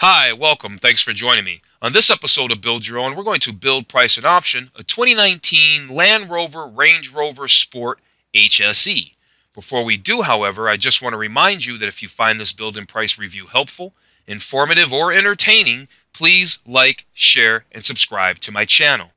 Hi, welcome. Thanks for joining me. On this episode of Build Your Own, we're going to build, price, and option a 2019 Land Rover Range Rover Sport HSE. Before we do, however, I just want to remind you that if you find this build and price review helpful, informative, or entertaining, please like, share, and subscribe to my channel.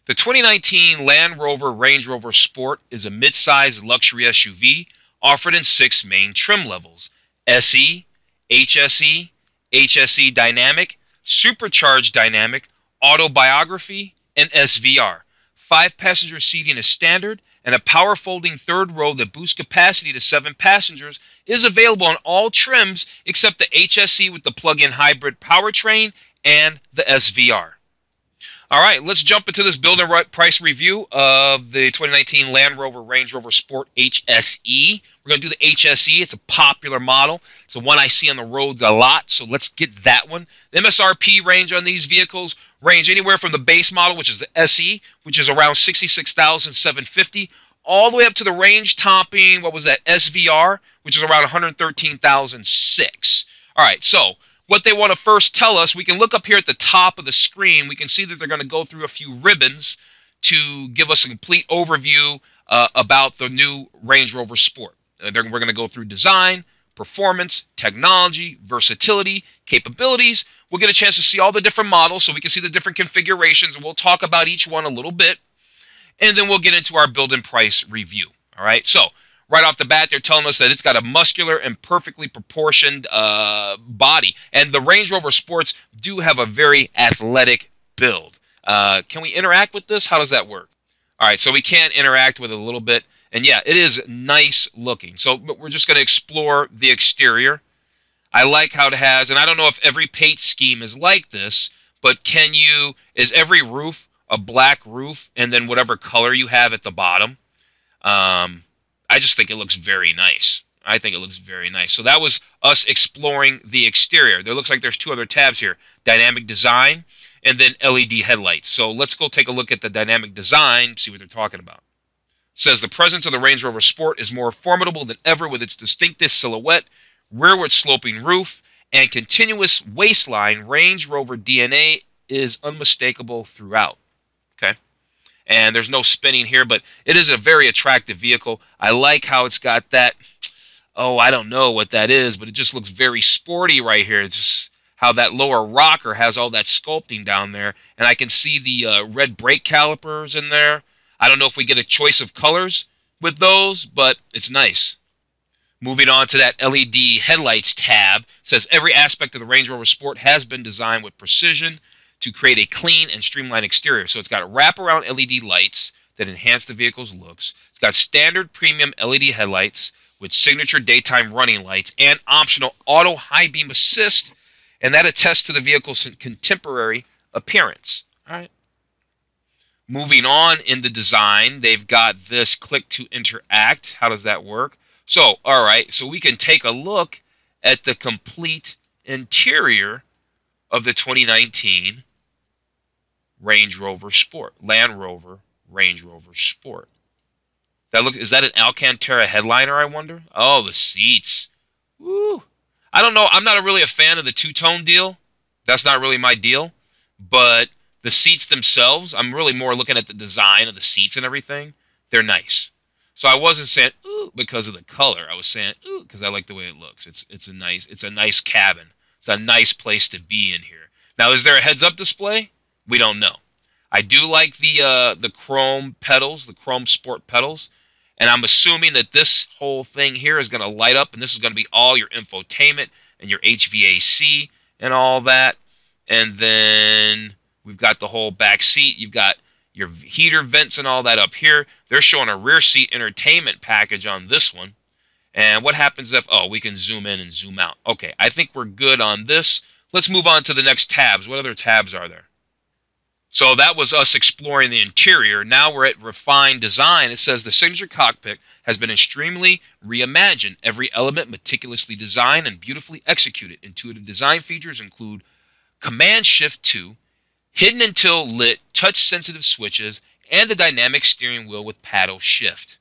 The 2019 Land Rover Range Rover Sport is a mid-size luxury SUV offered in 6 main trim levels: SE, HSE, HSE Dynamic, Supercharged Dynamic, Autobiography, and SVR. 5-passenger seating is standard, and a power folding third row that boosts capacity to 7 passengers is available on all trims except the HSE with the plug-in hybrid powertrain and the SVR. All right, let's jump into this build and price review of the 2019 Land Rover Range Rover Sport HSE. We're going to do the HSE. It's a popular model. It's the one I see on the roads a lot, so let's get that one. The MSRP range on these vehicles range anywhere from the base model, which is the SE, which is around $66,750, all the way up to the range topping, what was that, SVR, which is around $113,006. All right, so what they want to first tell us, we can look up here at the top of the screen. We can see that they're going to go through a few ribbons to give us a complete overview about the new Range Rover Sport. We're going to go through design, performance, technology, versatility, capabilities. We'll get a chance to see all the different models so we can see the different configurations, and we'll talk about each one a little bit. And then we'll get into our build and price review. All right, so right off the bat, they're telling us that it's got a muscular and perfectly proportioned body. And the Range Rover Sports do have a very athletic build. Can we interact with this? How does that work? All right, so we can interact with it a little bit. And yeah, it is nice looking. So we're just going to explore the exterior. I like how it has, and I don't know if every paint scheme is like this, but is every roof a black roof and then whatever color you have at the bottom? I just think it looks very nice. I think it looks very nice. So that was us exploring the exterior. There looks like there's 2 other tabs here: dynamic design and then LED headlights. So let's go take a look at the dynamic design, see what they're talking about. It says the presence of the Range Rover Sport is more formidable than ever with its distinctive silhouette, rearward sloping roof, and continuous waistline. Range Rover DNA is unmistakable throughout. Okay. And there's no spinning here, but it is a very attractive vehicle. I like how it's got that, I don't know what that is, but it just looks very sporty right here. It's just how that lower rocker has all that sculpting down there. And I can see the red brake calipers in there. I don't know if we get a choice of colors with those, but it's nice. Moving on to that LED headlights tab, it says every aspect of the Range Rover Sport has been designed with precision to create a clean and streamlined exterior. So it's got wraparound LED lights that enhance the vehicle's looks. It's got standard premium LED headlights with signature daytime running lights and optional auto high beam assist, and that attests to the vehicle's contemporary appearance. All right. Moving on in the design, they've got this click to interact. How does that work? So, all right, so we can take a look at the complete interior of the 2019 Range Rover Sport, Land Rover Range Rover Sport. Is that an Alcantara headliner, I wonder? Oh, the seats. Woo. I don't know. I'm not really a fan of the two-tone deal. That's not really my deal. But the seats themselves, I'm really more looking at the design of the seats and everything. They're nice. So I wasn't saying ooh because of the color. I was saying ooh because I like the way it looks. It's a nice cabin. It's a nice place to be in here. Now, is there a heads-up display? We don't know. I do like the chrome pedals, the chrome sport pedals, and I'm assuming that this whole thing here is going to light up, and this is going to be all your infotainment and your HVAC and all that. And then we've got the whole back seat. You've got your heater vents and all that up here. They're showing a rear seat entertainment package on this one. And what happens if, we can zoom in and zoom out. Okay, I think we're good on this. Let's move on to the next tabs. What other tabs are there? So that was us exploring the interior. Now we're at refined design. It says the signature cockpit has been extremely reimagined. Every element meticulously designed and beautifully executed. Intuitive design features include Command Shift 2, hidden until lit, touch-sensitive switches, and the dynamic steering wheel with paddle shift.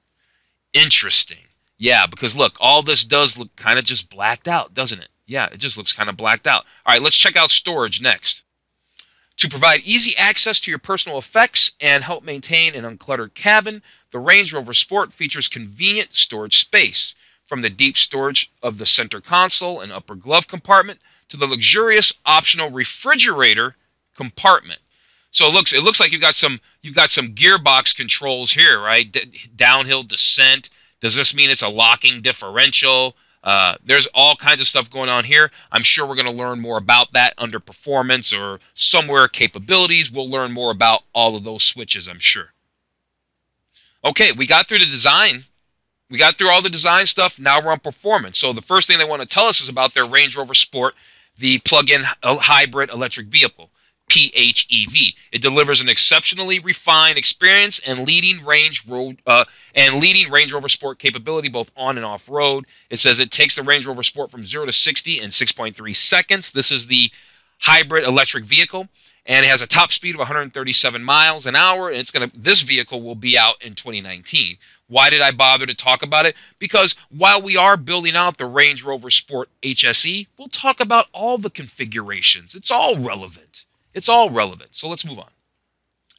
Interesting. Yeah, because look, all this does look kind of just blacked out, doesn't it? Yeah, it just looks kind of blacked out. All right, let's check out storage next. To provide easy access to your personal effects and help maintain an uncluttered cabin, the Range Rover Sport features convenient storage space, from the deep storage of the center console and upper glove compartment to the luxurious optional refrigerator compartment. So it looks like you've got some gearbox controls here, right? Downhill descent. Does this mean it's a locking differential? There's all kinds of stuff going on here. I'm sure we're going to learn more about that under performance or somewhere capabilities. We'll learn more about all of those switches, I'm sure. Okay, we got through the design. We got through all the design stuff. Now we're on performance. So the first thing they want to tell us is about their Range Rover Sport, the plug-in hybrid electric vehicle, PHEV. It delivers an exceptionally refined experience and leading Range Rover Sport capability both on and off road. It says it takes the Range Rover Sport from 0 to 60 in 6.3 seconds. This is the hybrid electric vehicle, and it has a top speed of 137 miles an hour. And this vehicle will be out in 2019. Why did I bother to talk about it? Because while we are building out the Range Rover Sport HSE, we'll talk about all the configurations. It's all relevant. It's all relevant. So let's move on.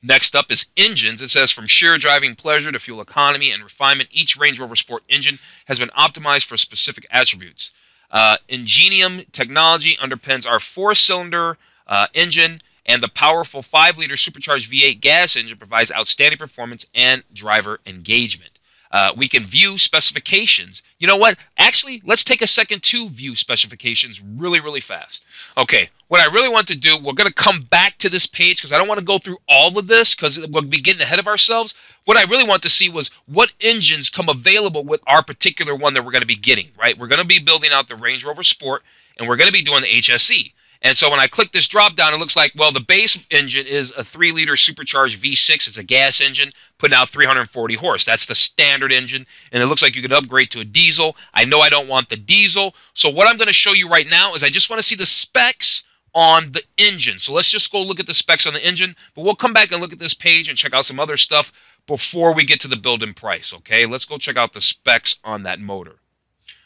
Next up is engines. It says from sheer driving pleasure to fuel economy and refinement, each Range Rover Sport engine has been optimized for specific attributes. Ingenium technology underpins our 4-cylinder engine, and the powerful 5-liter supercharged V8 gas engine provides outstanding performance and driver engagement. We can view specifications. You know what? Actually, let's take a second to view specifications really, really fast. Okay, what I really want to do, we're going to come back to this page because I don't want to go through all of this because we'll be getting ahead of ourselves. What I really want to see was what engines come available with our particular one that we're going to be getting, right? We're going to be building out the Range Rover Sport, and we're going to be doing the HSE. And so when I click this drop down, it looks like, well, the base engine is a 3-liter supercharged V6. It's a gas engine, putting out 340 horse. That's the standard engine. And it looks like you could upgrade to a diesel. I know I don't want the diesel. So what I'm going to show you right now is I just want to see the specs on the engine. So let's just go look at the specs on the engine. But we'll come back and look at this page and check out some other stuff before we get to the build-in price, okay? Let's go check out the specs on that motor.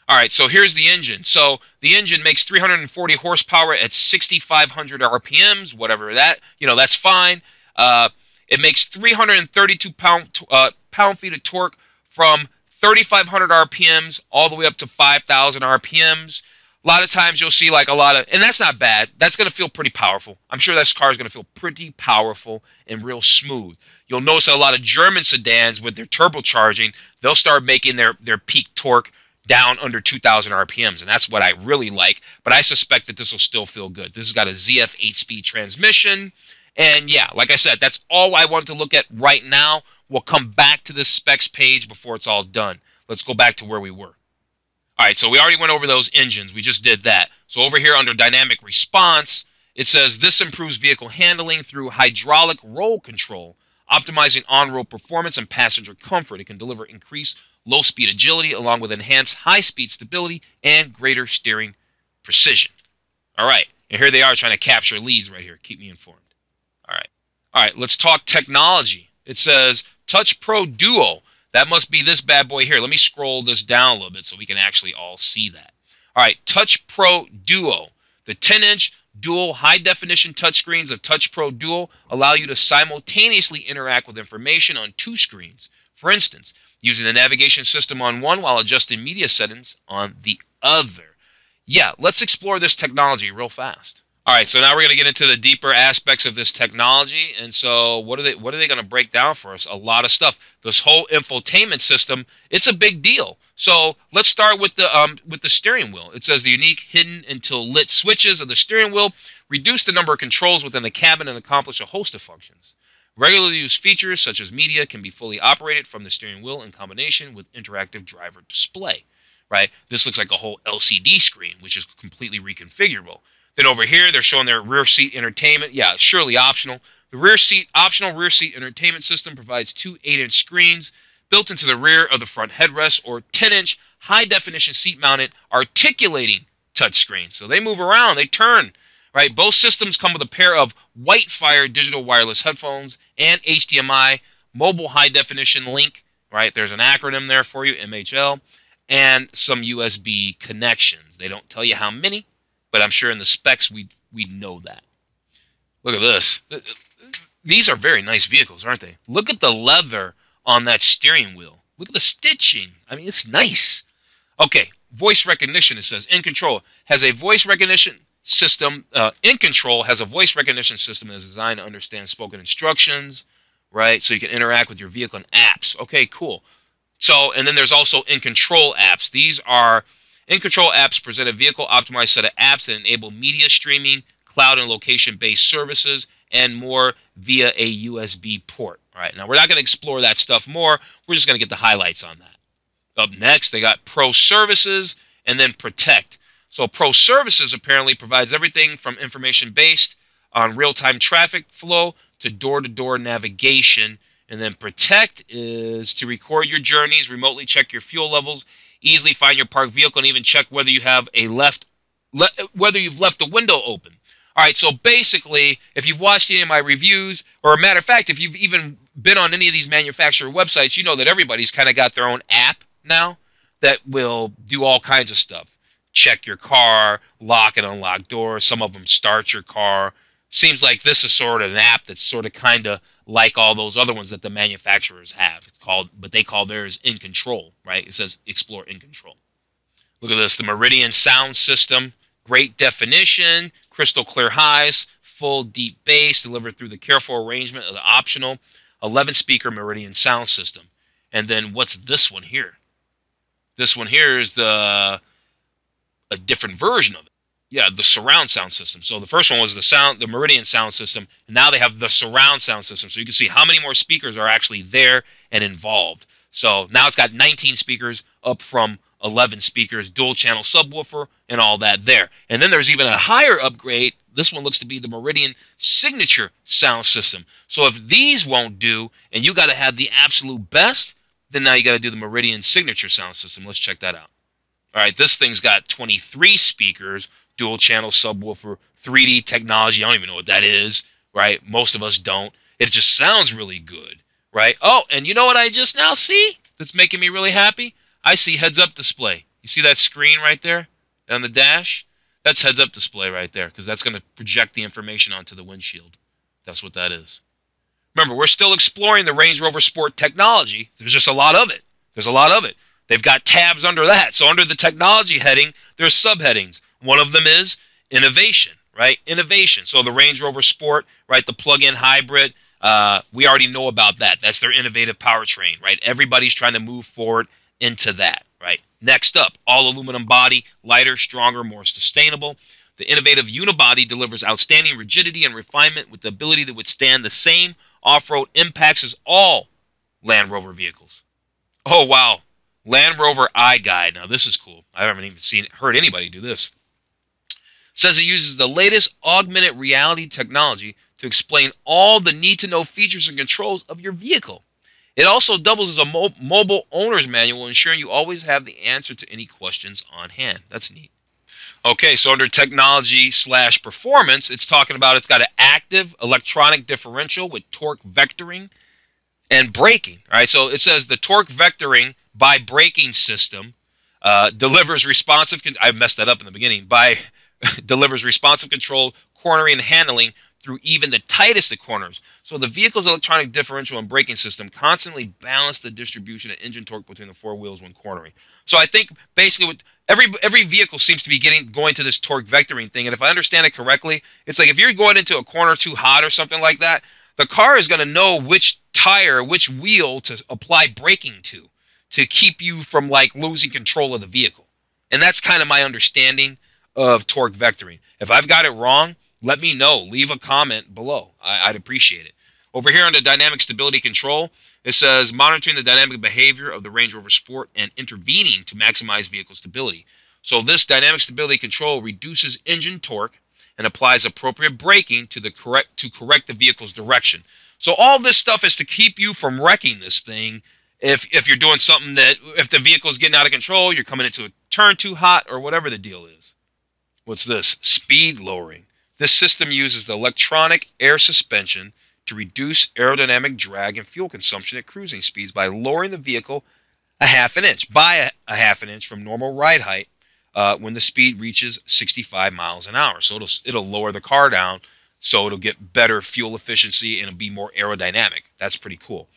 All right, so here's the engine. So the engine makes 340 horsepower at 6,500 RPMs, whatever that, that's fine. It makes 332 pound-feet of torque from 3,500 RPMs all the way up to 5,000 RPMs. A lot of times you'll see like and that's not bad. That's going to feel pretty powerful. I'm sure this car is going to feel pretty powerful and real smooth. You'll notice a lot of German sedans with their turbocharging, they'll start making their peak torque down under 2,000 RPMs, and that's what I really like, but I suspect that this will still feel good. This has got a ZF 8-speed transmission, and yeah, like I said, that's all I wanted to look at right now. We'll come back to this specs page before it's all done. Let's go back to where we were. All right, so we already went over those engines. We just did that. So over here under dynamic response, it says this improves vehicle handling through hydraulic roll control, optimizing on-road performance and passenger comfort. It can deliver increased low-speed agility along with enhanced high-speed stability and greater steering precision. All right, and here they are trying to capture leads right here. Keep me informed. All right, let's talk technology. It says Touch Pro Duo. That must be this bad boy here. Let me scroll this down a little bit so we can actually all see that. All right, Touch Pro Duo. The 10-inch dual high-definition touchscreens of Touch Pro Duo allow you to simultaneously interact with information on 2 screens. For instance, using the navigation system on one while adjusting media settings on the other. Yeah, let's explore this technology real fast. All right, so now we're going to get into the deeper aspects of this technology. And so what are they going to break down for us? A lot of stuff. This whole infotainment system, it's a big deal. So let's start with the steering wheel. It says the unique hidden until lit switches of the steering wheel reduce the number of controls within the cabin and accomplish a host of functions. Regularly used features such as media can be fully operated from the steering wheel in combination with interactive driver display. Right? This looks like a whole LCD screen, which is completely reconfigurable. Then over here, they're showing their rear seat entertainment. Yeah, surely optional. The optional rear seat entertainment system provides 2 8-inch screens built into the rear of the front headrest, or 10-inch high-definition seat-mounted articulating touchscreens. So they move around, they turn. Right? Both systems come with a pair of Whitefire digital wireless headphones and HDMI mobile high-definition link. Right? There's an acronym there for you, MHL, and some USB connections. They don't tell you how many, but I'm sure in the specs we know that. Look at this. These are very nice vehicles, aren't they? Look at the leather on that steering wheel. Look at the stitching. I mean, it's nice. Okay, voice recognition, it says. In Control has a voice recognition system. In Control has a voice recognition system that is designed to understand spoken instructions, right? So you can interact with your vehicle and apps. Okay, cool. So, and then there's also In Control apps. These are In Control apps present a vehicle-optimized set of apps that enable media streaming, cloud and location-based services, and more via a USB port. All right, now we're not going to explore that stuff more. We're just going to get the highlights on that. Up next, they got Pro Services and then Protect. So Pro Services apparently provides everything from information-based on real-time traffic flow to door-to-door navigation. And then Protect is to record your journeys, remotely check your fuel levels, easily find your parked vehicle, and even check whether you have whether you've left the window open. All right, so basically, if you've watched any of my reviews, or a matter of fact, if you've even been on any of these manufacturer websites, you know that everybody's kind of got their own app now that will do all kinds of stuff. Check your car, lock and unlock doors. Some of them start your car. Seems like this is sort of an app that's sort of kind of like all those other ones that the manufacturers have, but they call theirs In Control, right? It says Explore In Control. Look at this, the Meridian sound system. Great definition, crystal clear highs, full deep bass delivered through the careful arrangement of the optional 11-speaker Meridian sound system. And then what's this one here? This one here is a different version of it. Yeah, the surround sound system. So the first one was the Meridian sound system, and now they have the surround sound system. So you can see how many more speakers are actually there and involved. So now it's got 19 speakers up from 11 speakers, dual channel subwoofer, and all that there. And then there's even a higher upgrade. This one looks to be the Meridian Signature sound system. So if these won't do, and you got to have the absolute best, then now you got to do the Meridian Signature sound system. Let's check that out. All right, this thing's got 23 speakers, dual channel subwoofer, 3D technology. I don't even know what that is, right? Most of us don't. It just sounds really good, right? Oh, and you know what I just now see that's making me really happy? I see heads-up display. You see that screen right there on the dash? That's heads-up display right there, because that's going to project the information onto the windshield. That's what that is. Remember, we're still exploring the Range Rover Sport technology. There's just a lot of it. There's a lot of it. They've got tabs under that. So under the technology heading, there's subheadings. One of them is innovation, right? Innovation. So the Range Rover Sport, right, the plug-in hybrid, we already know about that. That's their innovative powertrain, right? Everybody's trying to move forward into that, right? Next up, all aluminum body, lighter, stronger, more sustainable. The innovative unibody delivers outstanding rigidity and refinement with the ability to withstand the same off-road impacts as all Land Rover vehicles. Oh, wow. Land Rover iGuide. Now, this is cool. I haven't even heard anybody do this. It says it uses the latest augmented reality technology to explain all the need-to-know features and controls of your vehicle. It also doubles as a mobile owner's manual, ensuring you always have the answer to any questions on hand. That's neat. Okay, so under technology/performance, it's talking about it's got an active electronic differential with torque vectoring and braking. All right, so it says the torque vectoring by braking system delivers responsive. I messed that up in the beginning. Delivers responsive control, cornering, and handling through even the tightest of corners. So the vehicle's electronic differential and braking system constantly balance the distribution of engine torque between the four wheels when cornering. So I think basically with every vehicle seems to be going to this torque vectoring thing. And if I understand it correctly, it's like if you're going into a corner too hot or something like that, the car is going to know which tire, which wheel to apply braking to keep you from like losing control of the vehicle. And that's kind of my understanding of torque vectoring. If I've got it wrong, let me know. Leave a comment below. I'd appreciate it. Over here under dynamic stability control, it says monitoring the dynamic behavior of the Range Rover Sport and intervening to maximize vehicle stability. So this dynamic stability control reduces engine torque and applies appropriate braking to correct the vehicle's direction. So all this stuff is to keep you from wrecking this thing. If you're doing something if the vehicle's getting out of control, you're coming into a turn too hot or whatever the deal is. What's this? Speed lowering. This system uses the electronic air suspension to reduce aerodynamic drag and fuel consumption at cruising speeds by lowering the vehicle a half an inch from normal ride height when the speed reaches 65 miles an hour. So it'll lower the car down, so it'll get better fuel efficiency and it'll be more aerodynamic. That's pretty cool.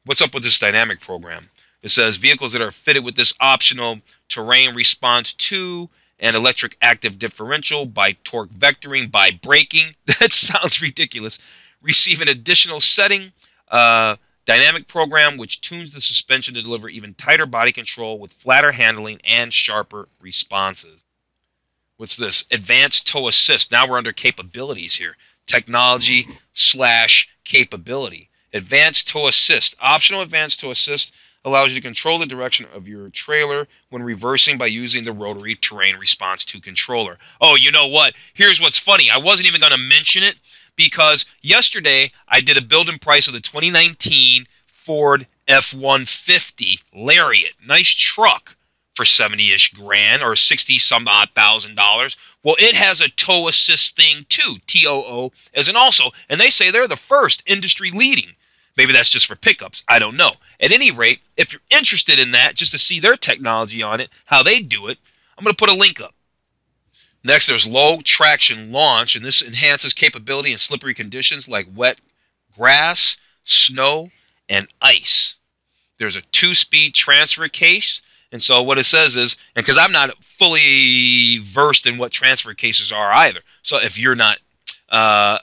What's up with this dynamic program? It says vehicles that are fitted with this optional terrain response to and electric active differential by torque vectoring by braking. That sounds ridiculous. Receive an additional setting, dynamic program, which tunes the suspension to deliver even tighter body control with flatter handling and sharper responses. What's this? Advanced tow assist. Now we're under capabilities here. Technology / capability. Advanced tow assist. Optional advanced tow assist allows you to control the direction of your trailer when reversing by using the rotary terrain response 2 controller. Oh, you know what? Here's what's funny. I wasn't even going to mention it because yesterday I did a build and price of the 2019 Ford F-150 Lariat. Nice truck for 70-ish grand or 60-some-odd thousand dollars. Well, it has a tow assist thing too, TOO, as an also. And they say they're the first, industry leading. Maybe that's just for pickups. I don't know. At any rate, if you're interested in that, just to see their technology on it, how they do it, I'm going to put a link up. Next, there's low traction launch, and this enhances capability in slippery conditions like wet grass, snow, and ice. There's a 2-speed transfer case. And so what it says is, and because I'm not fully versed in what transfer cases are either, so if you're not,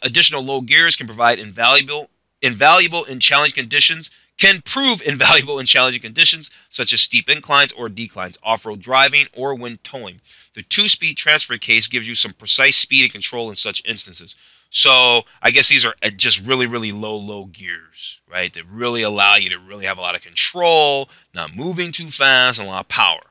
additional low gears can provide invaluable in challenging conditions, can prove invaluable in challenging conditions such as steep inclines or declines, off-road driving, or when towing. The 2-speed transfer case gives you some precise speed and control in such instances. So I guess these are just really, really low gears, right? That really allow you to really have a lot of control, not moving too fast, and a lot of power.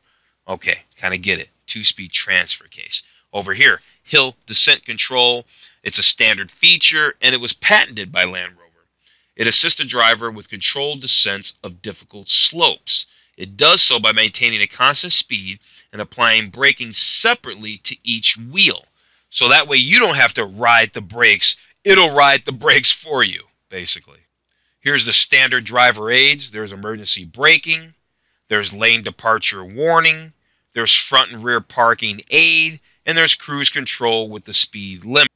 Okay, kind of get it. 2-speed transfer case. Over here, hill descent control. It's a standard feature, and it was patented by Land Rover. It assists the driver with controlled descents of difficult slopes. It does so by maintaining a constant speed and applying braking separately to each wheel. So that way you don't have to ride the brakes. It'll ride the brakes for you, basically. Here's the standard driver aids. There's emergency braking. There's lane departure warning. There's front and rear parking aid. And there's cruise control with the speed limit.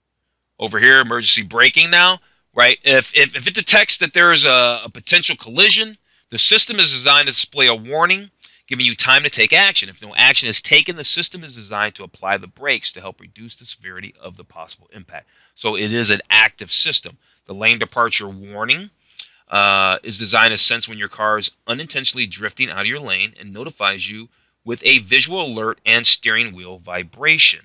Over here, emergency braking now. Right? If it detects that there is a potential collision, the system is designed to display a warning, giving you time to take action. If no action is taken, the system is designed to apply the brakes to help reduce the severity of the possible impact. So it is an active system. The lane departure warning is designed to sense when your car is unintentionally drifting out of your lane and notifies you with a visual alert and steering wheel vibration.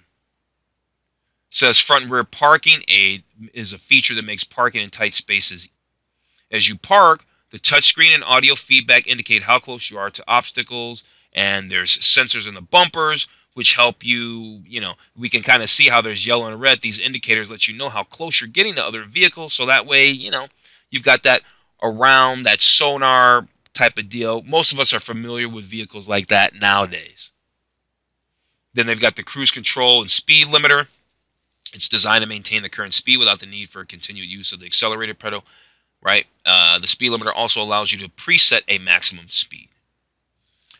It says front and rear parking aid is a feature that makes parking in tight spaces. As you park, the touchscreen and audio feedback indicate how close you are to obstacles, and there's sensors in the bumpers which help you, we can kind of see how there's yellow and red. These indicators let you know how close you're getting to other vehicles, so that way, you've got that around, that sonar type of deal. Most of us are familiar with vehicles like that nowadays. Then they've got the cruise control and speed limiter. It's designed to maintain the current speed without the need for continued use of the accelerator pedal, right? The speed limiter also allows you to preset a maximum speed.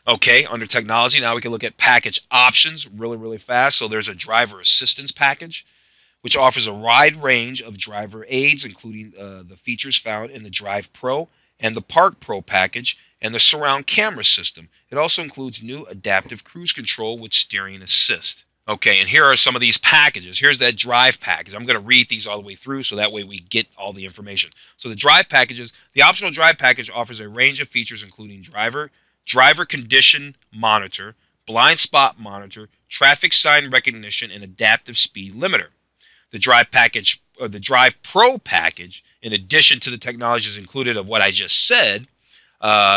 Okay, under technology, now we can look at package options really, really fast. So there's a driver assistance package, which offers a wide range of driver aids, including the features found in the Drive Pro and the Park Pro package and the surround camera system. It also includes new adaptive cruise control with steering assist. Okay, and here are some of these packages. Here's that drive package. I'm going to read these all the way through so that way we get all the information. So the drive packages, the optional drive package offers a range of features including driver condition monitor, blind spot monitor, traffic sign recognition, and adaptive speed limiter. The drive package, or the Drive Pro package, in addition to the technologies included of what I just said,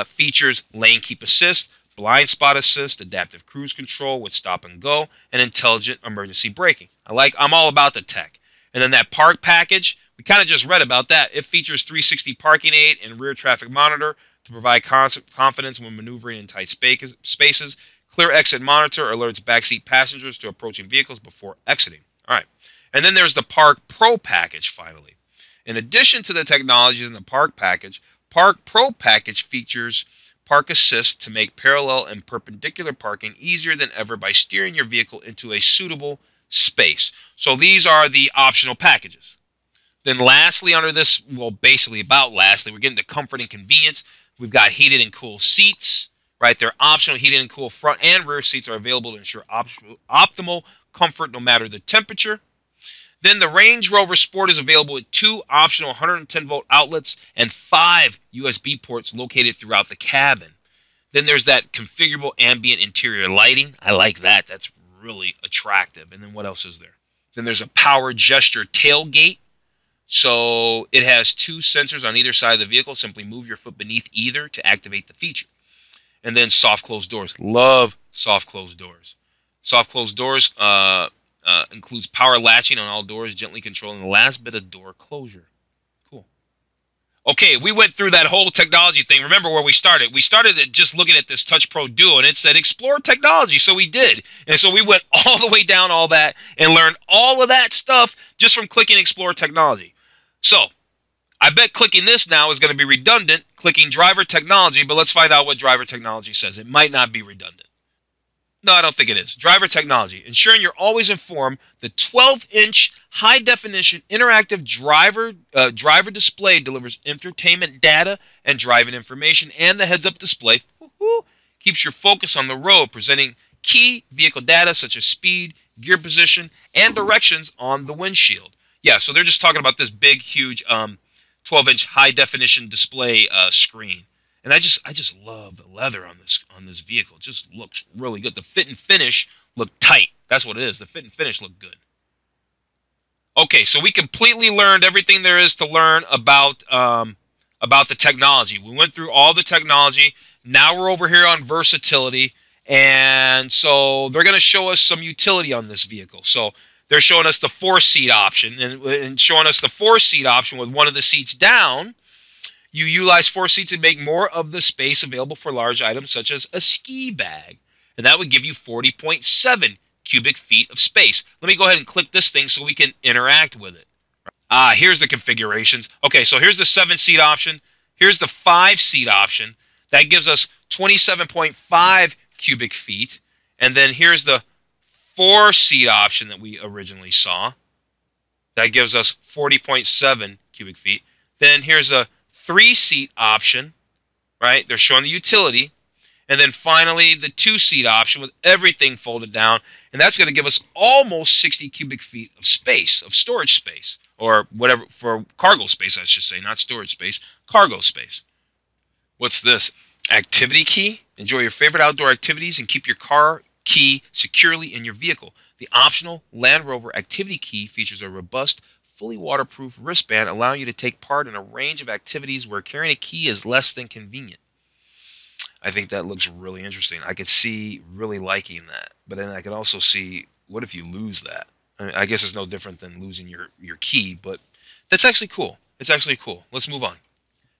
features lane keep assist, blind spot assist, adaptive cruise control with stop and go, and intelligent emergency braking. I'm all about the tech. And then that park package, we kind of just read about that. It features 360 parking aid and rear traffic monitor to provide confidence when maneuvering in tight spaces. Clear exit monitor alerts backseat passengers to approaching vehicles before exiting. All right. And then there's the Park Pro package finally. In addition to the technologies in the Park package, Park Pro package features park assist to make parallel and perpendicular parking easier than ever by steering your vehicle into a suitable space. So these are the optional packages. Then lastly under this, well, basically about lastly, we're getting to comfort and convenience. We've got heated and cool seats, right? They're optional. Heated and cool front and rear seats are available to ensure optimal comfort no matter the temperature. Then the Range Rover Sport is available with 2 optional 110-volt outlets and 5 USB ports located throughout the cabin. Then there's that configurable ambient interior lighting. I like that. That's really attractive. And then what else is there? Then there's a power gesture tailgate. So it has 2 sensors on either side of the vehicle. Simply move your foot beneath either to activate the feature. And then soft closed doors. Love soft closed doors. Soft closed doors includes power latching on all doors, gently controlling the last bit of door closure. Cool. Okay, we went through that whole technology thing. Remember where we started? We started at just looking at this Touch Pro Duo, and it said explore technology. So we did. And so we went all the way down all that and learned all of that stuff just from clicking explore technology. So I bet clicking this now is going to be redundant, clicking driver technology, but let's find out what driver technology says. It might not be redundant. No, I don't think it is. Driver technology, ensuring you're always informed. The 12-inch high-definition interactive driver display delivers entertainment data and driving information, and the heads-up display keeps your focus on the road, presenting key vehicle data such as speed, gear position, and directions on the windshield. Yeah, so they're just talking about this big, huge 12-inch high-definition display screen. And I just love the leather on this vehicle. It just looks really good. The fit and finish look tight. That's what it is. The fit and finish look good. Okay, so we completely learned everything there is to learn about the technology. We went through all the technology. Now we're over here on versatility, and so they're going to show us some utility on this vehicle. So they're showing us the 4-seat option, and showing us the 4-seat option with one of the seats down. You utilize 4 seats and make more of the space available for large items such as a ski bag. And that would give you 40.7 cubic feet of space. Let me go ahead and click this thing so we can interact with it. Here's the configurations. Okay, so here's the 7-seat option. Here's the 5-seat option. That gives us 27.5 cubic feet. And then here's the 4-seat option that we originally saw. That gives us 40.7 cubic feet. Then here's a 3-seat option, right? They're showing the utility. And then finally, the 2-seat option with everything folded down. And that's going to give us almost 60 cubic feet of space, of storage space. Or whatever, for cargo space, I should say. Not storage space, cargo space. What's this? Activity key. Enjoy your favorite outdoor activities and keep your car key securely in your vehicle. The optional Land Rover Activity Key features a robust, fully waterproof wristband allowing you to take part in a range of activities where carrying a key is less than convenient. I think that looks really interesting. I could see really liking that. But then I could also see, what if you lose that? I mean, I guess it's no different than losing your key, but that's actually cool. It's actually cool. Let's move on.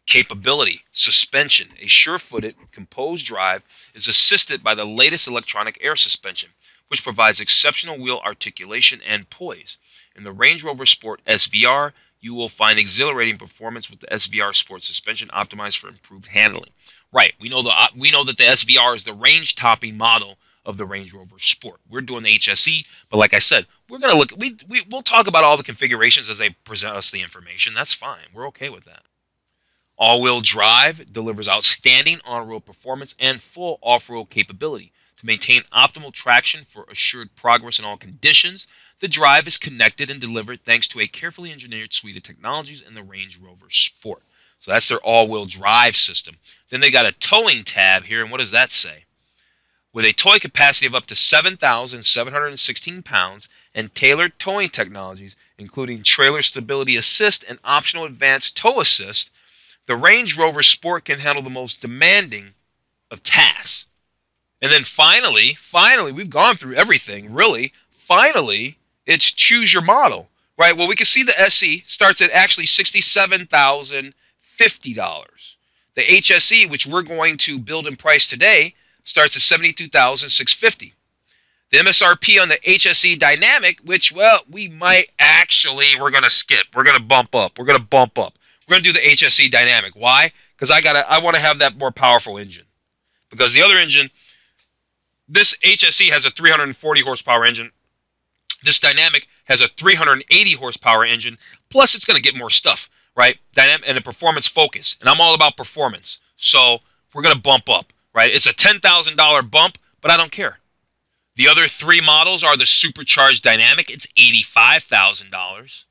Capability. Suspension. A sure-footed, composed drive is assisted by the latest electronic air suspension, which provides exceptional wheel articulation and poise. In the Range Rover Sport SVR, you will find exhilarating performance with the SVR Sport suspension optimized for improved handling. Right, we know that the SVR is the range-topping model of the Range Rover Sport. We're doing the HSE, but like I said, we're gonna look. We'll talk about all the configurations as they present us the information. That's fine. We're okay with that. All-wheel drive delivers outstanding on-road performance and full off-road capability. To maintain optimal traction for assured progress in all conditions, the drive is connected and delivered thanks to a carefully engineered suite of technologies in the Range Rover Sport. So that's their all-wheel drive system. Then they got a towing tab here, and what does that say? With a towing capacity of up to 7,716 pounds and tailored towing technologies, including trailer stability assist and optional advanced tow assist, the Range Rover Sport can handle the most demanding of tasks. And then finally, we've gone through everything, really. Finally, it's choose your model, right? Well, we can see the SE starts at actually $67,050. The HSE, which we're going to build and price today, starts at $72,650. The MSRP on the HSE Dynamic, which, well, we're going to skip. We're going to bump up. We're going to do the HSE Dynamic. Why? Because I want to have that more powerful engine. because the other engine, this HSE has a 340 horsepower engine. This Dynamic has a 380 horsepower engine. Plus, it's going to get more stuff, right? Dynamic and a performance focus. And I'm all about performance. So we're going to bump up, right? It's a $10,000 bump, but I don't care. The other three models are the Supercharged Dynamic. It's $85,000.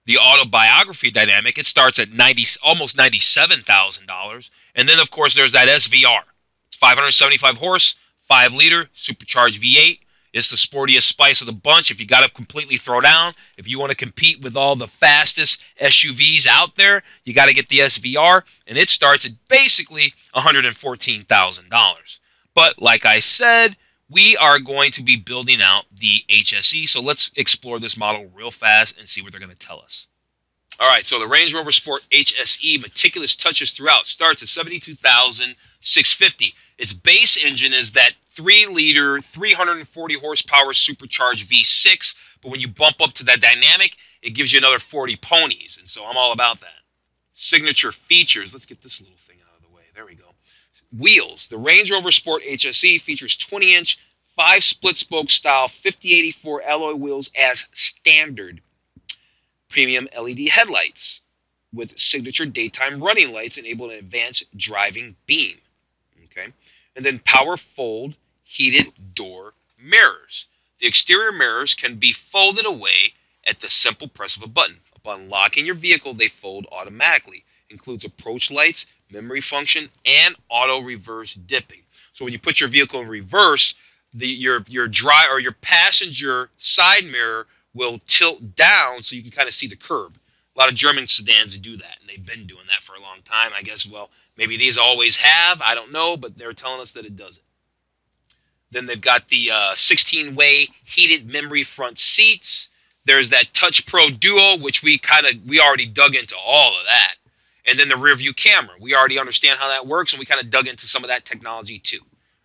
The Autobiography Dynamic, it starts at almost $97,000. And then, of course, there's that SVR. It's 575 horse, 5-liter, supercharged V8. It's the sportiest spice of the bunch. If you got to completely throw down, if you want to compete with all the fastest SUVs out there, you got to get the SVR, and it starts at basically $114,000. But like I said, we are going to be building out the HSE, so let's explore this model real fast and see what they're going to tell us. All right, so the Range Rover Sport HSE, meticulous touches throughout, starts at $72,650. Its base engine is that 3-liter, 340 horsepower supercharged V6, but when you bump up to that Dynamic, it gives you another 40 ponies, and so I'm all about that. Signature features, let's get this little thing out of the way. There we go. Wheels. The Range Rover Sport HSE features 20-inch, 5-split-spoke style 5084 alloy wheels as standard. Premium LED headlights with signature daytime running lights enable an advanced driving beam. Okay, and then power fold heated door mirrors. The exterior mirrors can be folded away at the simple press of a button. Upon locking your vehicle, they fold automatically. Includes approach lights, memory function, and auto reverse dipping. So when you put your vehicle in reverse, your passenger side mirror will tilt down so you can kind of see the curb. A lot of German sedans do that, and they've been doing that for a long time. I guess, well, maybe these always have. I don't know, but they're telling us that it does it. Then they've got the 16-way heated memory front seats. There's that Touch Pro Duo, which we already dug into all of that. And then the rear view camera. We already understand how that works, and we kind of dug into some of that technology too.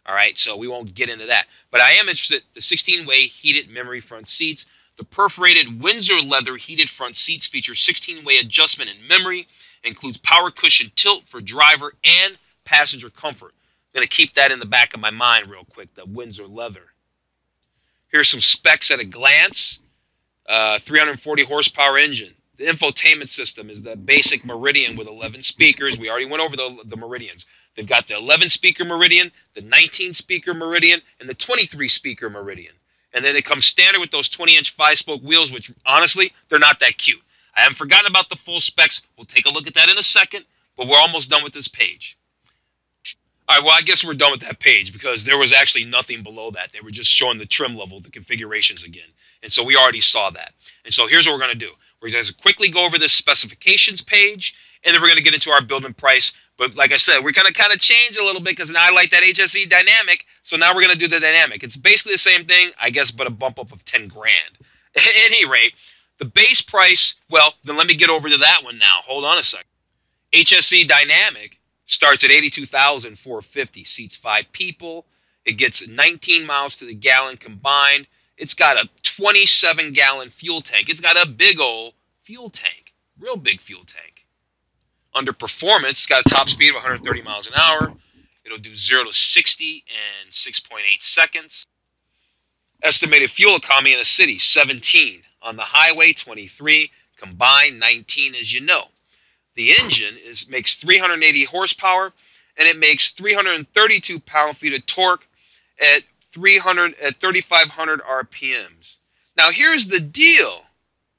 All right, so we won't get into that. But I am interested, the 16-way heated memory front seats. The perforated Windsor leather heated front seats feature 16-way adjustment in memory. Includes power cushion tilt for driver and passenger comfort. I'm going to keep that in the back of my mind real quick, the Windsor leather. Here's some specs at a glance. 340 horsepower engine. The infotainment system is the basic Meridian with 11 speakers. We already went over the Meridians. They've got the 11-speaker Meridian, the 19-speaker Meridian, and the 23-speaker Meridian. And then it comes standard with those 20-inch 5-spoke wheels, which, honestly, they're not that cute. I haven't forgotten about the full specs. We'll take a look at that in a second, but we're almost done with this page. All right, well, I guess we're done with that page because there was actually nothing below that. They were just showing the trim level, the configurations again. And so we already saw that. And so here's what we're going to do. We're going to quickly go over this specifications page, and then we're going to get into our build and price. But like I said, we're going to kind of change a little bit because now I like that HSE Dynamic. So now we're going to do the Dynamic. It's basically the same thing, I guess, but a bump up of 10 grand. At any rate, the base price, well, then let me get over to that one now. Hold on a second. HSE Dynamic starts at $82,450. Seats 5 people. It gets 19 miles to the gallon combined. It's got a 27-gallon fuel tank. It's got a big old fuel tank. Real big fuel tank. Under performance, it's got a top speed of 130 miles an hour. It'll do 0 to 60 in 6.8 seconds. Estimated fuel economy in the city, 17. On the highway, 23. Combined, 19, as you know. The engine makes 380 horsepower, and it makes 332 pound-feet of torque at 3,500 RPMs. Now, here's the deal.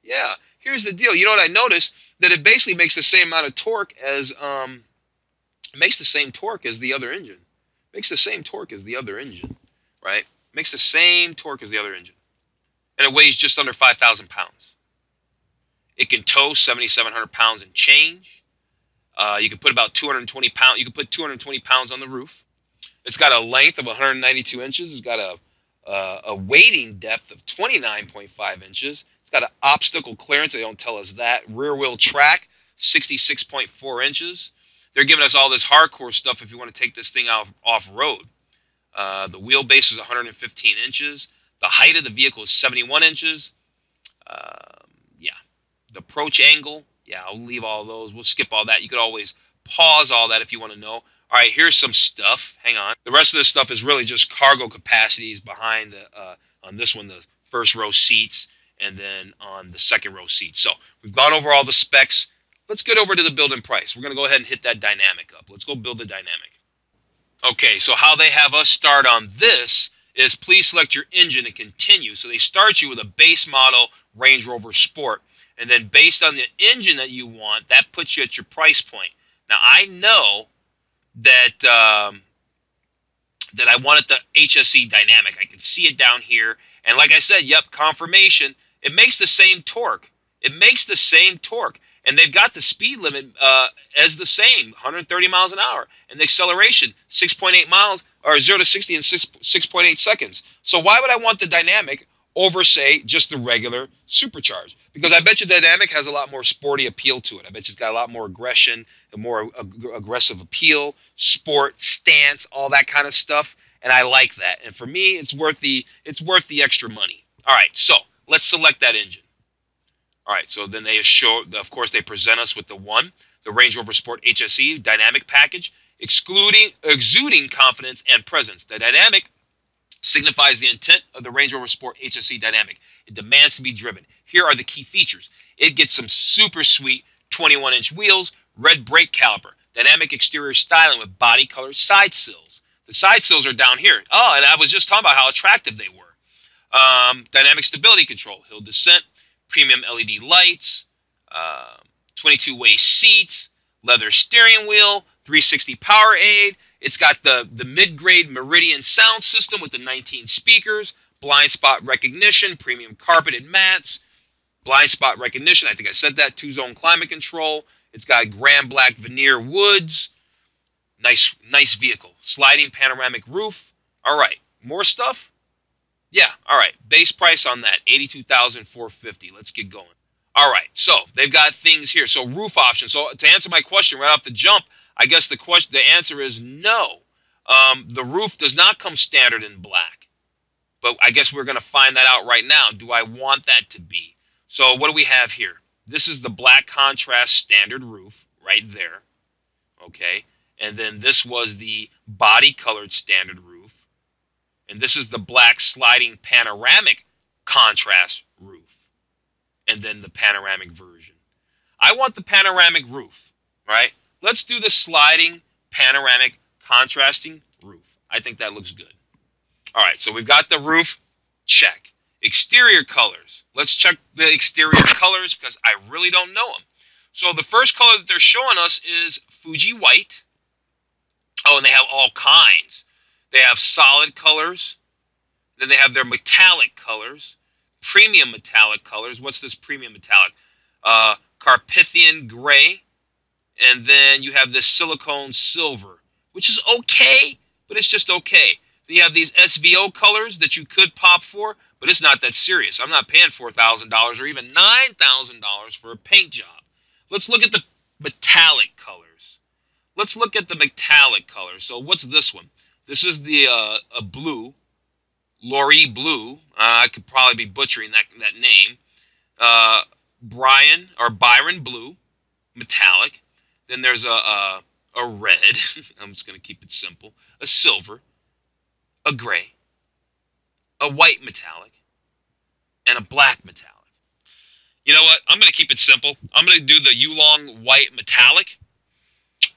Yeah, here's the deal. You know what I noticed? That it basically makes the same amount of torque as the other engine. Makes the same torque as the other engine, right? Makes the same torque as the other engine. And it weighs just under 5,000 pounds. It can tow 7,700 pounds and change. You can put about 220 pounds. You can put 220 pounds on the roof. It's got a length of 192 inches. It's got a wading depth of 29.5 inches. It's got an obstacle clearance. They don't tell us that. Rear wheel track, 66.4 inches. They're giving us all this hardcore stuff if you want to take this thing off-road. The wheelbase is 115 inches. The height of the vehicle is 71 inches. Yeah. The approach angle, yeah, I'll leave all those. We'll skip all that. You could always pause all that if you want to know. All right, here's some stuff. Hang on. The rest of this stuff is really just cargo capacities behind the on this one, the first row seats, and then on the second row seats. So we've gone over all the specs. Let's get over to the build and price. We're going to go ahead and hit that dynamic up. Let's go build the dynamic. Okay, so how they have us start on this is please select your engine and continue. So they start you with a base model Range Rover Sport. And then based on the engine that you want, that puts you at your price point. Now, I know that that I wanted the HSE Dynamic. I can see it down here. And like I said, yep, confirmation. It makes the same torque. It makes the same torque. And they've got the speed limit as the same, 130 miles an hour. And the acceleration, 6.8 miles, or 0 to 60 in 6.8 seconds. So why would I want the Dynamic over, say, just the regular Supercharged? Because I bet you the Dynamic has a lot more sporty appeal to it. I bet you it's got a lot more aggression, a more aggressive appeal, sport, stance, all that kind of stuff. And I like that. And for me, it's worth the extra money. All right, so let's select that engine. All right, so then they show, of course, they present us with the Range Rover Sport HSE Dynamic package, exuding confidence and presence. The Dynamic signifies the intent of the Range Rover Sport HSE Dynamic. It demands to be driven. Here are the key features. It gets some super sweet 21-inch wheels, red brake caliper, dynamic exterior styling with body colored side sills. The side sills are down here. Oh, and I was just talking about how attractive they were. Dynamic stability control, hill descent, premium LED lights, 22-way seats, leather steering wheel, 360 power aid. It's got the mid-grade Meridian sound system with the 19 speakers, blind spot recognition, premium carpeted mats, blind spot recognition. I think I said that. 2-zone climate control. It's got grand black veneer woods. Nice vehicle. Sliding panoramic roof. All right. More stuff? Yeah. All right. Base price on that, $82,450. Let's get going. All right. So they've got things here. So roof options. So to answer my question right off the jump, I guess the answer is no. The roof does not come standard in black. But I guess we're going to find that out right now. Do I want that to be? So what do we have here? This is the black contrast standard roof right there. Okay. And then this was the body colored standard roof. And this is the black sliding panoramic contrast roof. And then the panoramic version. I want the panoramic roof, right? Let's do the sliding panoramic contrasting roof. I think that looks good. All right, so we've got the roof, check. Exterior colors. Let's check the exterior colors because I really don't know them. So the first color that they're showing us is Fuji white. Oh, and they have all kinds. They have solid colors. Then they have their metallic colors. Premium metallic colors. What's this premium metallic? Carpathian gray. And then you have this silicone silver, which is okay, but it's just okay. Then you have these SVO colors that you could pop for, but it's not that serious. I'm not paying $4,000 or even $9,000 for a paint job. Let's look at the metallic colors. Let's look at the metallic colors. So what's this one? This is the a blue, Lori Blue. I could probably be butchering that name. Byron Blue, metallic. Then there's a red. I'm just going to keep it simple. A silver, a gray, a white metallic, and a black metallic. You know what? I'm going to keep it simple. I'm going to do the Yulong white metallic.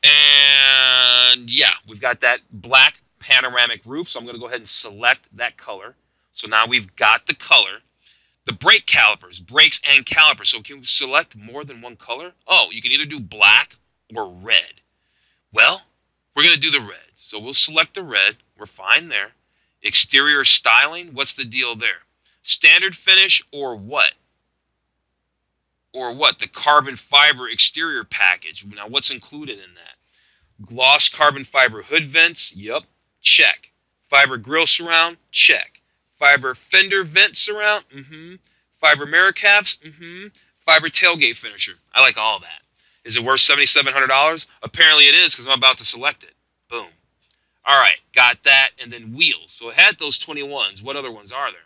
And yeah, we've got that black panoramic roof. So I'm going to go ahead and select that color. So now we've got the color. The brake calipers, brakes and calipers. So can we select more than one color? Oh, you can either do black or red. Well, we're going to do the red. So we'll select the red. We're fine there. Exterior styling, what's the deal there? Standard finish or what? Or what? The carbon fiber exterior package. Now, what's included in that? Gloss carbon fiber hood vents? Yep. Check. Fiber grille surround? Check. Fiber fender vent surround? Fiber mirror caps? Fiber tailgate finisher. I like all that. Is it worth $7,700? Apparently it is because I'm about to select it. Boom. All right. Got that. And then wheels. So it had those 21s. What other ones are there?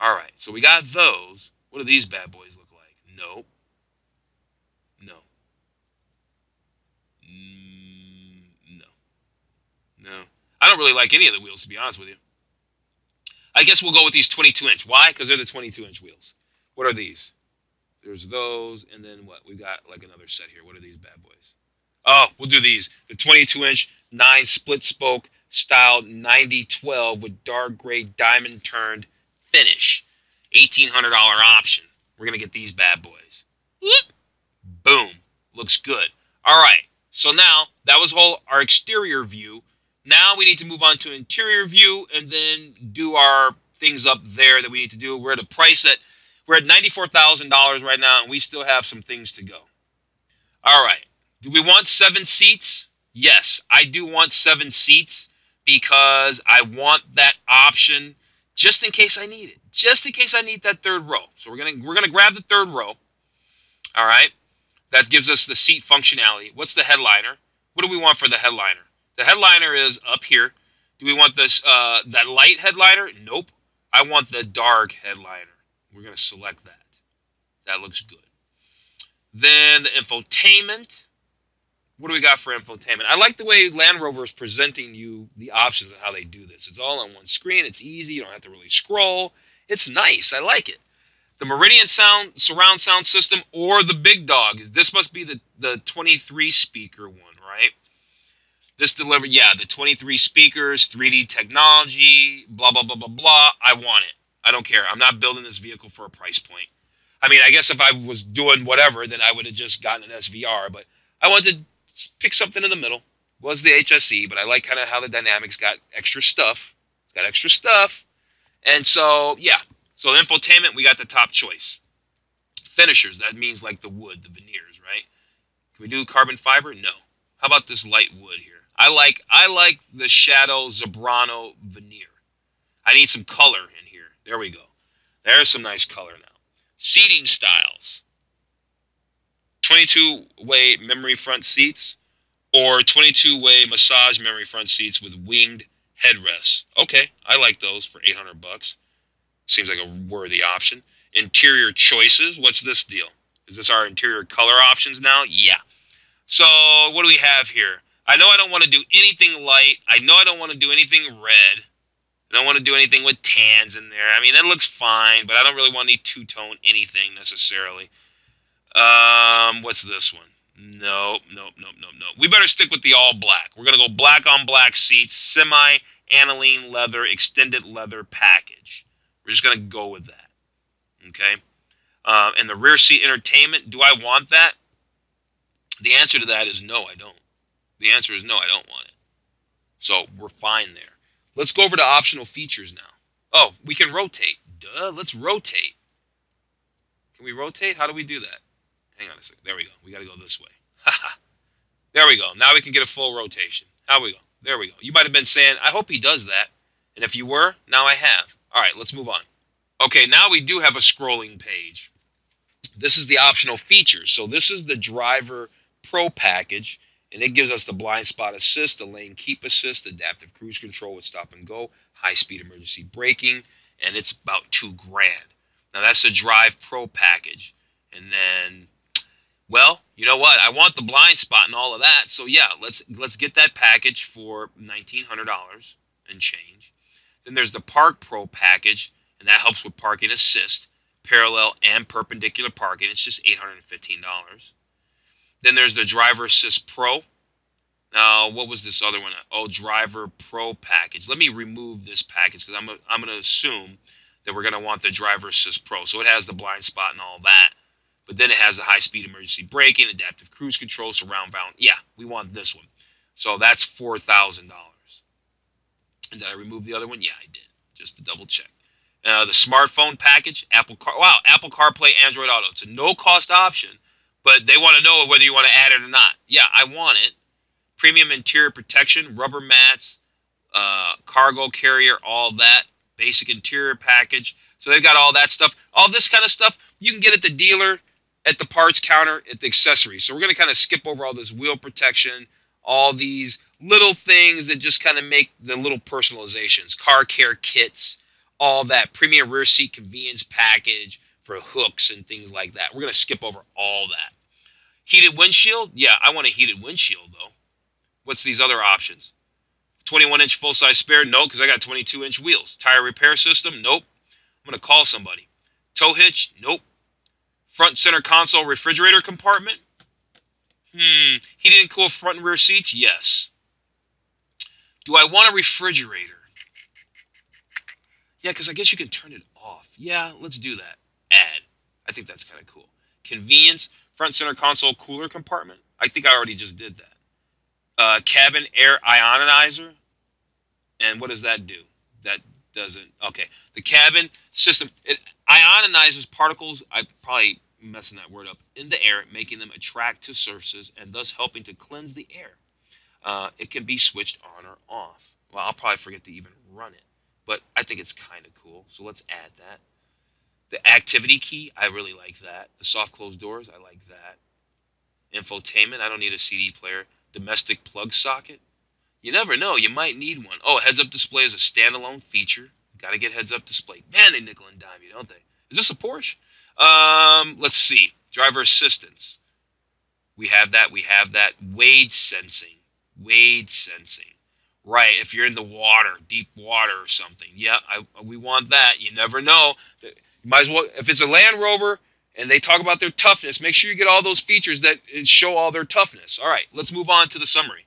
All right. So we got those. What do these bad boys look like? Nope. No. No. don't really like any of the wheels, to be honest with you. I guess we'll go with these 22-inch. Why? Because they're the 22-inch wheels. What are these? There's those, and then what? We got like another set here. What are these bad boys? Oh, we'll do these. The 22-inch 9 split spoke style 9012 with dark gray diamond turned finish. $1,800 option. We're going to get these bad boys. Boom. Looks good. All right. So now that was our exterior view. Now we need to move on to interior view and then do our things up there that we need to do. We're at $94,000 right now, and we still have some things to go. All right. Do we want 7 seats? Yes, I do want 7 seats because I want that option just in case I need it. Just in case I need that third row. So we're gonna grab the third row. All right. That gives us the seat functionality. What's the headliner? What do we want for the headliner? The headliner is up here. Do we want this that light headliner? Nope. I want the dark headliner. We're going to select that. That looks good. Then the infotainment. What do we got for infotainment? I like the way Land Rover is presenting you the options and how they do this. It's all on one screen. It's easy. You don't have to really scroll. It's nice. I like it. The Meridian surround sound system or the big dog. This must be the 23 speaker one, right? This delivered, yeah, the 23 speakers, 3D technology, blah, blah, blah, blah, blah. I want it. I don't care. I'm not building this vehicle for a price point. I mean, I guess if I was doing whatever, then I would have just gotten an SVR. But I wanted to pick something in the middle. Was the HSE, but I like kind of how the Dynamic's got extra stuff. It's got extra stuff. And so, yeah. So the infotainment, we got the top choice. Finishers, that means like the wood, the veneers, right? Can we do carbon fiber? No. How about this light wood here? I like the Shadow Zebrano veneer. I need some color in here. There we go. There's some nice color now. Seating styles. 22-way memory front seats or 22-way massage memory front seats with winged headrests. Okay, I like those for $800. Seems like a worthy option. Interior choices. What's this deal? Is this our interior color options now? Yeah. So what do we have here? I know I don't want to do anything light. I know I don't want to do anything red. I don't want to do anything with tans in there. I mean, that looks fine, but I don't really want any two-tone anything necessarily. What's this one? Nope. We better stick with the all black. We're going to go black on black seats, semi-aniline leather, extended leather package. We're just going to go with that. Okay? And the rear seat entertainment, do I want that? The answer to that is no, I don't. The answer is no, I don't want it. So we're fine there. Let's go over to optional features now. Oh, we can rotate. Duh, let's rotate. Can we rotate? How do we do that? Hang on a second. There we go. We got to go this way. There we go. Now we can get a full rotation. How we go? There we go. You might have been saying, I hope he does that. And if you were, now I have. All right, let's move on. Okay, now we do have a scrolling page. This is the optional features. So this is the Driver Pro package, and it gives us the blind spot assist, the lane keep assist, adaptive cruise control with stop and go, high-speed emergency braking, and it's about $2,000. Now that's the Drive Pro package. And then, well, you know what? I want the blind spot and all of that. So yeah, let's get that package for $1,900 and change. Then there's the Park Pro package, and that helps with parking assist, parallel and perpendicular parking. It's just $815. Then there's the Driver Assist Pro. Now, what was this other one? Oh, Driver Pro package. Let me remove this package because I'm going to assume that we're going to want the Driver Assist Pro. So it has the blind spot and all that. But then it has the high-speed emergency braking, adaptive cruise control, surround sound. Yeah, we want this one. So that's $4,000. And did I remove the other one? Yeah, I did. Just to double check. The smartphone package, Apple CarPlay, Android Auto. It's a no-cost option. But they want to know whether you want to add it or not. Yeah, I want it. Premium interior protection, rubber mats, cargo carrier, all that. Basic interior package. So they've got all that stuff. All this kind of stuff you can get at the dealer, at the parts counter, at the accessories. So we're going to kind of skip over all this wheel protection, all these little things that just kind of make the little personalizations. Car care kits, all that. Premium rear seat convenience package for hooks and things like that. We're going to skip over all that. Heated windshield? Yeah, I want a heated windshield, though. What's these other options? 21-inch full-size spare? No, because I got 22-inch wheels. Tire repair system? Nope. I'm going to call somebody. Tow hitch? Nope. Front center console refrigerator compartment? Heated and cooled front and rear seats? Yes. Do I want a refrigerator? Yeah, because I guess you can turn it off. Yeah, let's do that. Add. I think that's kind of cool. Convenience, front center console cooler compartment. I think I already just did that. Cabin air ionizer. And what does that do? That doesn't. Okay. The cabin system, it ionizes particles. I'm probably messing that word up. In the air, making them attract to surfaces and thus helping to cleanse the air. It can be switched on or off. Well, I'll probably forget to even run it. But I think it's kind of cool. So let's add that. The activity key, I really like that. The soft closed doors, I like that. Infotainment, I don't need a CD player. Domestic plug socket. You never know, you might need one. Oh, heads-up display is a standalone feature. Got to get heads-up display. Man, they nickel and dime you, don't they? Is this a Porsche? Let's see. Driver assistance. We have that. We have that. Wade sensing. Wade sensing. Right, if you're in the water, deep water or something. Yeah, we want that. You never know. You might as well, if it's a Land Rover and they talk about their toughness, make sure you get all those features that show all their toughness. All right, let's move on to the summary.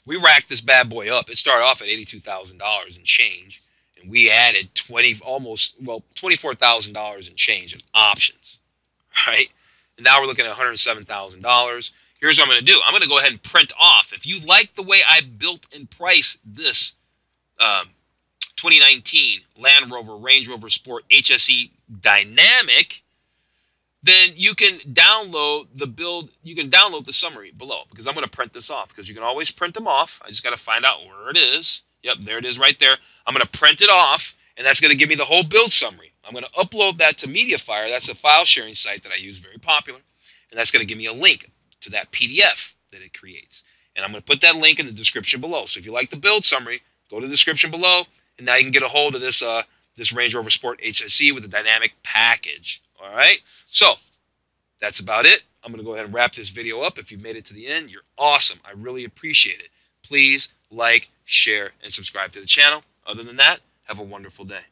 We racked this bad boy up. It started off at $82,000 and change, and we added $24,000 and change in options. Right, and now we're looking at $107,000. Here's what I'm going to do. I'm going to go ahead and print off. If you like the way I built and priced this 2019 Land Rover Range Rover Sport HSE Dynamic, then you can download the build. You can download the summary below because I'm going to print this off because you can always print them off. I just got to find out where it is. Yep, there it is right there. I'm going to print it off, and that's going to give me the whole build summary. I'm going to upload that to Mediafire. That's a file sharing site that I use, very popular, and that's going to give me a link to that PDF that it creates. And I'm going to put that link in the description below. So if you like the build summary, go to the description below, and now you can get a hold of this this Range Rover Sport HSE with the dynamic package. All right? So that's about it. I'm going to go ahead and wrap this video up. If you've made it to the end, you're awesome. I really appreciate it. Please like, share, and subscribe to the channel. Other than that, have a wonderful day.